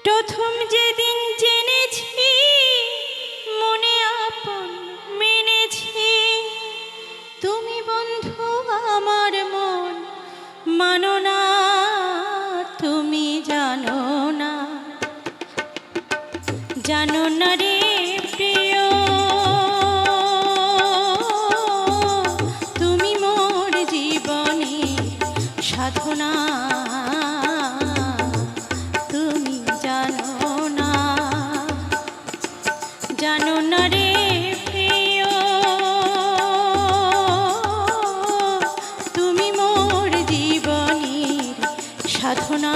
প্রথম যেদিন জেনেছি মনে আপন মেনেছি, তুমি বন্ধু আমার মন মানো না, তুমি জানো না, জানো না রে প্রিয়, তুমি মোর জীবনে সাধনা, তুমি জানো না, জানো না রে প্রিয়, তুমি মোর জীবনের সাধনা।